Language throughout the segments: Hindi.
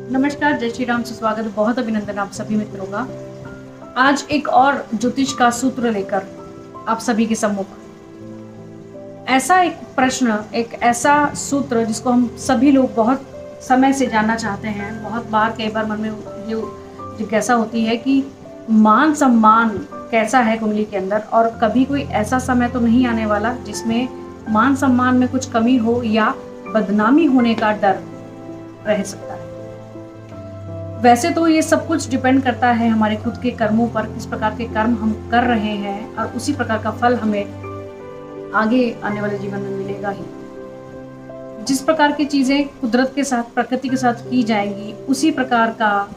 नमस्कार, जय श्री राम, सुस्वागत, बहुत अभिनंदन आप सभी मित्रों का। आज एक और ज्योतिष का सूत्र लेकर आप सभी के सम्मुख ऐसा एक प्रश्न, एक ऐसा सूत्र जिसको हम सभी लोग बहुत समय से जानना चाहते हैं। बहुत बार, कई बार मन में ये जिज्ञासा होती है कि मान सम्मान कैसा है कुंडली के अंदर, और कभी कोई ऐसा समय तो नहीं आने वाला जिसमें मान सम्मान में कुछ कमी हो या बदनामी होने का डर रह सकता है। वैसे तो ये सब कुछ डिपेंड करता है हमारे खुद के कर्मों पर, किस प्रकार के कर्म हम कर रहे हैं, और उसी प्रकार का फल हमें आगे आने वाले जीवन में मिलेगा ही। जिस प्रकार की चीजें कुदरत के साथ, प्रकृति के साथ की जाएंगी, उसी प्रकार का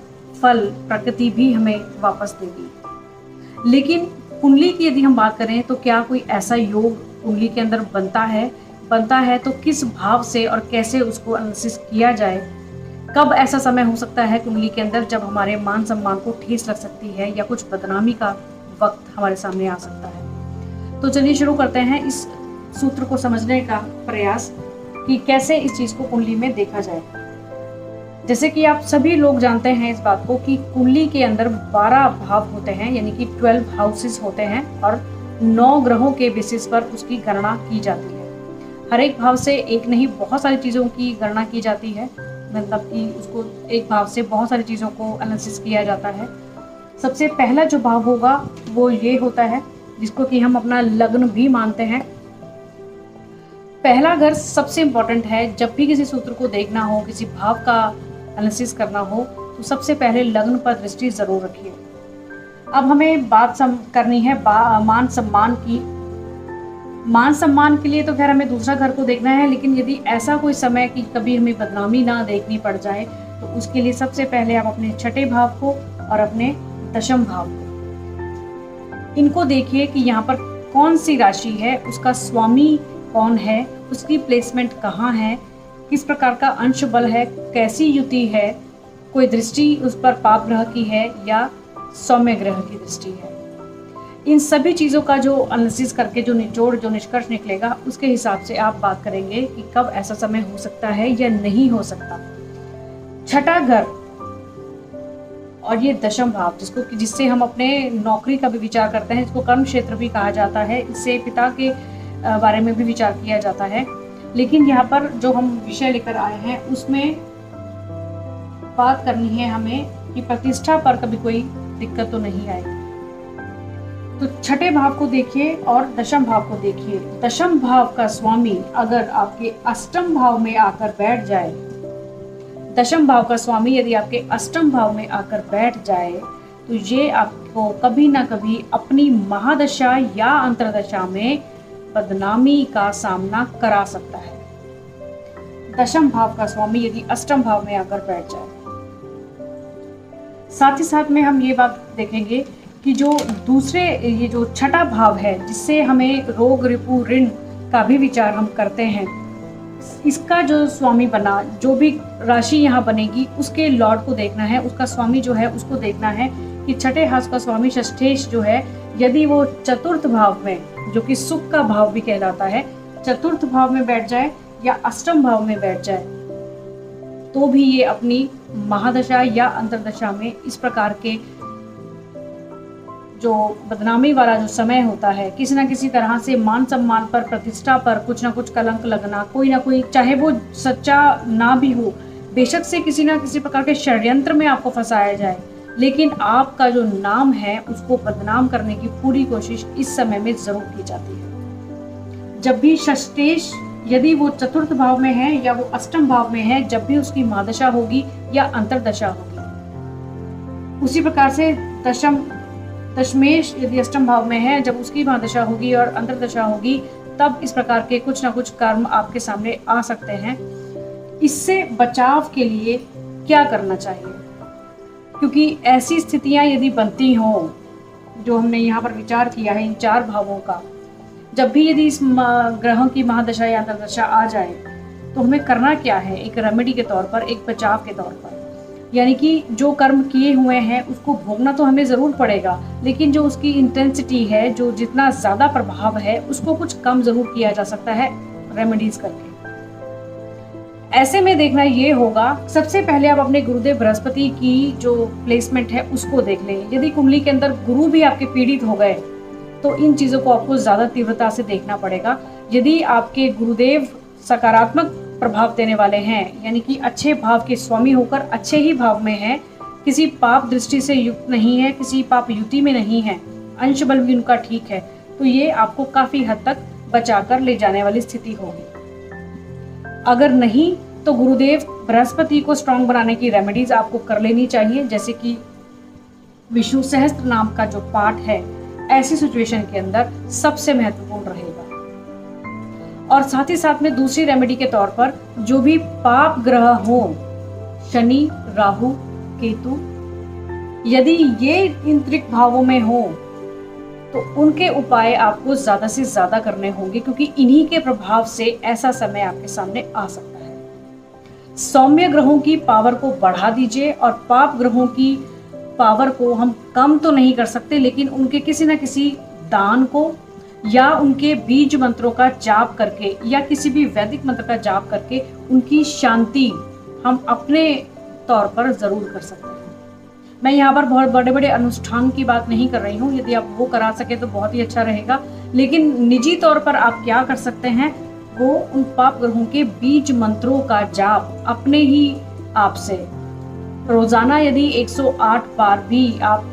फल प्रकृति भी हमें वापस देगी। लेकिन कुंडली की यदि हम बात करें तो क्या कोई ऐसा योग कुंडली के अंदर बनता है तो किस भाव से और कैसे उसको एनालिसिस किया जाए। कब ऐसा समय हो सकता है कुंडली के अंदर जब हमारे मान सम्मान को ठेस लग सकती है या कुछ बदनामी का वक्त हमारे सामने आ सकता है। तो चलिए शुरू करते हैं इस सूत्र को समझने का प्रयास कि कैसे इस चीज को कुंडली में देखा जाए। जैसे कि आप सभी लोग जानते हैं इस बात को कि कुंडली के अंदर 12 भाव होते हैं, यानी कि 12 हाउसेस होते हैं, और 9 ग्रहों के बेसिस पर उसकी गणना की जाती है। हर एक भाव से एक नहीं, बहुत सारी चीजों की गणना की जाती है, मतलब कि उसको एक भाव से बहुत सारी चीज़ों को एनालिसिस किया जाता है। सबसे पहला जो भाव होगा वो ये होता है, जिसको कि हम अपना लग्न भी मानते हैं। पहला घर सबसे इम्पोर्टेंट है। जब भी किसी सूत्र को देखना हो, किसी भाव का एनालिसिस करना हो, तो सबसे पहले लग्न पर दृष्टि जरूर रखिए। अब हमें बात करनी है मान सम्मान की। मान सम्मान के लिए तो खैर हमें दूसरा घर को देखना है, लेकिन यदि ऐसा कोई समय कि कभी हमें बदनामी ना देखनी पड़ जाए, तो उसके लिए सबसे पहले आप अपने छठे भाव को और अपने दशम भाव को, इनको देखिए कि यहाँ पर कौन सी राशि है, उसका स्वामी कौन है, उसकी प्लेसमेंट कहाँ है, किस प्रकार का अंश बल है, कैसी युति है, कोई दृष्टि उस पर पाप ग्रह की है या सौम्य ग्रह की दृष्टि है। इन सभी चीज़ों का जो एनालिसिस करके जो निचोड़, जो निष्कर्ष निकलेगा, उसके हिसाब से आप बात करेंगे कि कब ऐसा समय हो सकता है या नहीं हो सकता। छठा घर और ये दशम भाव, जिससे हम अपने नौकरी का भी विचार करते हैं, जिसको कर्म क्षेत्र भी कहा जाता है, इससे पिता के बारे में भी विचार किया जाता है। लेकिन यहाँ पर जो हम विषय लेकर आए हैं उसमें बात करनी है हमें कि प्रतिष्ठा पर कभी कोई दिक्कत तो नहीं आएगी। तो छठे भाव को देखिए और दशम भाव को देखिए। दशम भाव का स्वामी अगर आपके अष्टम भाव में आकर बैठ जाए, दशम भाव का स्वामी यदि आपके अष्टम भाव में आकर बैठ जाए, तो ये आपको कभी ना कभी अपनी महादशा या अंतरदशा में बदनामी का सामना करा सकता है। दशम भाव का स्वामी यदि अष्टम भाव में आकर बैठ जाए। साथ ही साथ में हम ये बात देखेंगे कि जो दूसरे, ये जो छठा भाव है, जिससे हमें रोग, रिपु, ऋण का भी विचार हम करते हैं, इसका जो स्वामी बना, जो भी राशि यहाँ बनेगी, उसके लॉर्ड को देखना है, उसका स्वामी जो है उसको देखना है कि छठे हाउस का स्वामी षष्ठेश जो है, यदि वो चतुर्थ भाव में, जो कि सुख का भाव भी कहलाता है, चतुर्थ भाव में बैठ जाए या अष्टम भाव में बैठ जाए, तो भी ये अपनी महादशा या अंतरदशा में इस प्रकार के जो बदनामी वाला जो समय होता है, किसी ना किसी तरह से मान सम्मान पर, प्रतिष्ठा पर कुछ ना कुछ कलंक लगना, कोई ना कोई, चाहे वो सच्चा ना भी हो, बेशक से किसी ना किसी प्रकार के षड्यंत्र में आपको फंसाया जाए, लेकिन आपका जो नाम है उसको बदनाम करने की पूरी कोशिश इस समय में जरूर की जाती है। जब भी षष्ठेश, यदि वो चतुर्थ भाव में है या वो अष्टम भाव में है, जब भी उसकी महादशा होगी या अंतरदशा होगी, उसी प्रकार से दशमेश यदि अष्टम भाव में है, जब उसकी महादशा होगी और अंतरदशा होगी, तब इस प्रकार के कुछ ना कुछ कर्म आपके सामने आ सकते हैं। इससे बचाव के लिए क्या करना चाहिए, क्योंकि ऐसी स्थितियां यदि बनती हों, जो हमने यहाँ पर विचार किया है इन 4 भावों का, जब भी यदि इस ग्रहों की महादशा या अंतरदशा आ जाए, तो हमें करना क्या है, एक रेमेडी के तौर पर, एक बचाव के तौर पर। यानी कि जो कर्म किए हुए हैं उसको भोगना तो हमें ज़रूर पड़ेगा, लेकिन जो उसकी इंटेंसिटी है, जो जितना ज़्यादा प्रभाव है, उसको कुछ कम ज़रूर किया जा सकता है रेमेडीज करके। ऐसे में देखना ये होगा, सबसे पहले आप अपने गुरुदेव बृहस्पति की जो प्लेसमेंट है उसको देख लें। यदि कुंडली के अंदर गुरु भी आपके पीड़ित हो गए तो इन चीज़ों को आपको ज़्यादा तीव्रता से देखना पड़ेगा। यदि आपके गुरुदेव सकारात्मक प्रभाव देने वाले हैं, यानी कि अच्छे भाव के स्वामी होकर अच्छे ही भाव में है, किसी पाप दृष्टि से युक्त नहीं है, किसी पाप युति में नहीं है, अंश बल भी उनका ठीक है, तो ये आपको काफ़ी हद तक बचाकर ले जाने वाली स्थिति होगी। अगर नहीं तो गुरुदेव बृहस्पति को स्ट्रांग बनाने की रेमेडीज आपको कर लेनी चाहिए, जैसे कि विष्णु सहस्त्र नाम का जो पाठ है ऐसी सिचुएशन के अंदर सबसे महत्वपूर्ण रहेगा। और साथ ही साथ में दूसरी रेमेडी के तौर पर जो भी पाप ग्रह हो, शनि, राहु, केतु, यदि ये इन त्रिक भावों में हो तो उनके उपाय आपको ज्यादा से ज्यादा करने होंगे, क्योंकि इन्हीं के प्रभाव से ऐसा समय आपके सामने आ सकता है। सौम्य ग्रहों की पावर को बढ़ा दीजिए और पाप ग्रहों की पावर को हम कम तो नहीं कर सकते, लेकिन उनके किसी न किसी दान को या उनके बीज मंत्रों का जाप करके या किसी भी वैदिक मंत्र का जाप करके उनकी शांति हम अपने तौर पर जरूर कर सकते हैं। मैं यहाँ पर बहुत बड़े बड़े अनुष्ठान की बात नहीं कर रही हूँ, यदि आप वो करा सके तो बहुत ही अच्छा रहेगा, लेकिन निजी तौर पर आप क्या कर सकते हैं, वो उन पाप ग्रहों के बीज मंत्रों का जाप अपने ही आप से रोजाना यदि 108 बार भी आप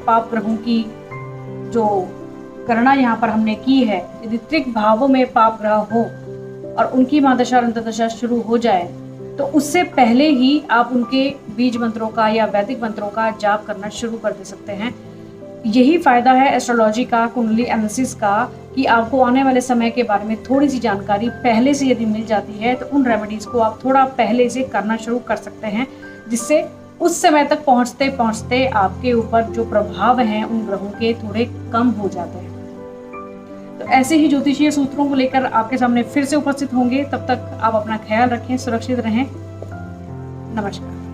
पाप ग्रहों की जो गणना यहाँ पर हमने की है, यदि त्रिक भावों में पाप ग्रह हो और उनकी महादशा और अंतर्दशा शुरू हो जाए तो उससे पहले ही आप उनके बीज मंत्रों का या वैदिक मंत्रों का जाप करना शुरू कर दे सकते हैं। यही फायदा है एस्ट्रोलॉजी का, कुंडली एनालिसिस का, कि आपको आने वाले समय के बारे में थोड़ी सी जानकारी पहले से यदि मिल जाती है तो उन रेमेडीज को आप थोड़ा पहले से करना शुरू कर सकते हैं, जिससे उस समय तक पहुंचते पहुंचते आपके ऊपर जो प्रभाव हैं उन ग्रहों के थोड़े कम हो जाते हैं। तो ऐसे ही ज्योतिषीय सूत्रों को लेकर आपके सामने फिर से उपस्थित होंगे। तब तक आप अपना ख्याल रखें, सुरक्षित रहें। नमस्कार।